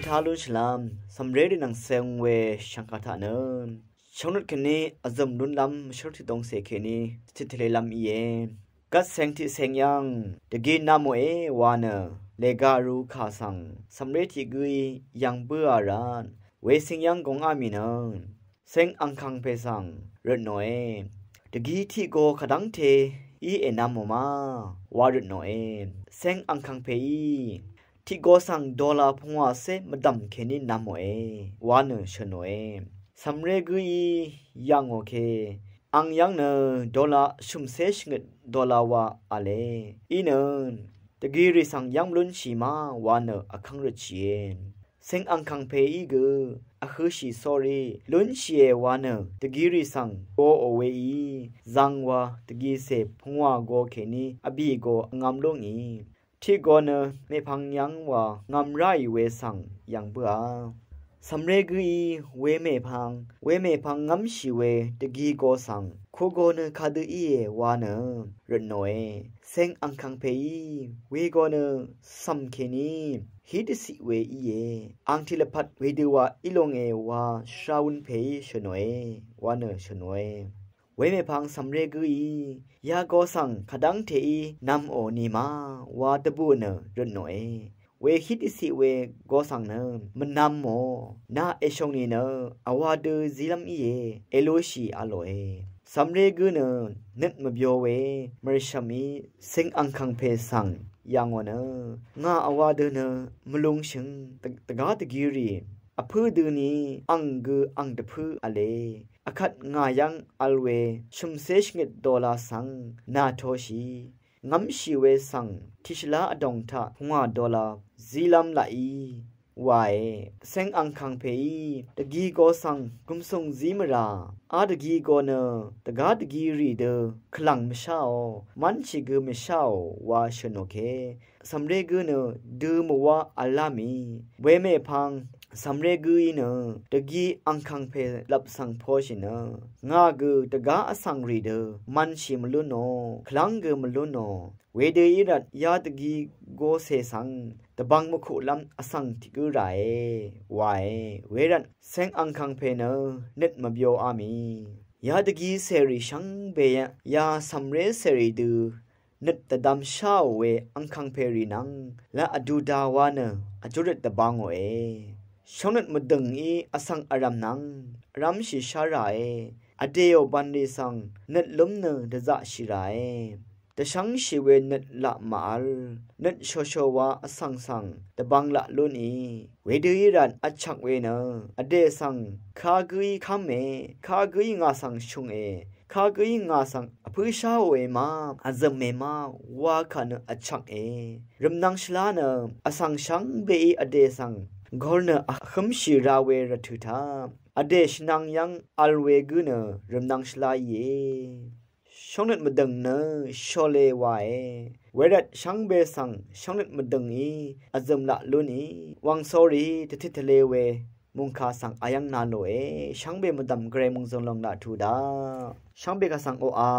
ทาลุชลามสำเร็จนังเซงเวชังคาทาเนินชงนุดคันนี้อาจมดุนลำชดที่ตรงเสกนี้ทิทเลลำเอียกัดเซงที่เซงยังตะกี้นาโมเอวานเลการูขาสังสำเร็จที่กุยยังเบื่อรานเวสิงยังกงอามีนังเซงอังคังเพสังรถหน่อยตะกี้ที่โกขดังเทอีเอนาโมมาวารถหน่อยเซงอังคังเพอีที่โกสังดอลลาร์พงว่าเซมาดำแค่นี้นาโมเอวานชนอยสำเร็จกุยยังโอเคอังยังเนดอลลาร์ชุมเซชเงดอลลาร์ว่าอะไรอีเนตะกี้ริสังยังลุนชีมาวานอคังรจีเอนเซงอังคังเพอีกอะคือชีสอรี่ลุนชีเอวานตะกี้ริสังโกโอเวอีจังว่าตะกี้เซพงว่าโกเคนีอบีโกงามลงอีที่โกเนไม่พังยังว่างามไรเวสังยังเบื่อสำเร็จกุยเวเมพังงำชีเวตะกี้โกสังคูโกเนคาดูอีเอวานรนโนเอเซงอังคังเพอีเวโกเนซัมเคนีฮิดสิเวอีเออังทิลพัดเวดูว่าอิลงเอวาชาวุนเพยชโนเอวานชโนเอเวเมพังสำเร็จกุยยาโกสังขดังเทอีนำโอนีมาวาตบูเนรนโนเอเวฮิตสิเวโกสังเนมันนำโมนาเอชงนีเนอวาดูซิลัมอีเอโลชีอโลเอสำเร็จกุเนนึดมาเบียวเวมริชามีเซงอังคังเพสังยังวะงาอวาดูเนมลุงชิงตะกาตะกิรีอพืดูนีอังกูอังตะพืออเลอคัดงายังอัลเวชุมเซชเงดดอลลาสังนาโทชีงำชีเวสังทิชลาอดงทะหัวดอลลาซีลัมลาอีวายเซงอังคังเพอีตะกีโกสังกุมทรงซีมราอาตะกีโกเนตะกาตะกีรีเดคลังมชามันชิกมชาวาชโนเคสำเร็จกุเนดูมวาอัลลามีเวเมพังสำเร็จกุยเนตะกี้อังคังเพลับสังโพชิเนงากูตะกาอสังรีเดมันชิมลุโนคลังกูมลุโนเวเดอีรัตยาตะกี้โกเซสังตะบังมคุลัมอสังทิกุไรวายเวรันเซงอังคังเพเนเน็ตมาเบียวอามียาตะกี้เซริชังเบียยาสำเร็จเซริดูนึดตะดำชาวเวอังคังเพรีนังและอดูดาวานอจุรตะบังเอช่องนึดมาดึงอีอสังอารามนังรำชิชารายอเดียวบันดีสังนึดล้มเนเดจะชิรายแต่ช่างชีเวนึดละมาลนึดโชโชวาอสังสังตะบังละลุนีเวดูอีรันอัชักเวเนอเดสังคากุยคำเมคากุยงาสังชุงเอคากุยงาสังอภิชาเวมาอาจเมมาวาคันอชักเอรำนังชลาเนอสังชังเบอีอเดสังกอลเนอขมชีราเวรทุธาอเดชนังยังอัลเวกุเนรำนังชลาเยช่องนึดมาดึงเนชอเลวายเวรัดช่างเบสังช่องนึดมาดึงอีอาจมละลุนีวังสอรีทิทะเลเวมุงคาสังอายังนาโนเอช่างเบมาดำเกรมุงจงลงละทูดาช่างเบกาสังโออา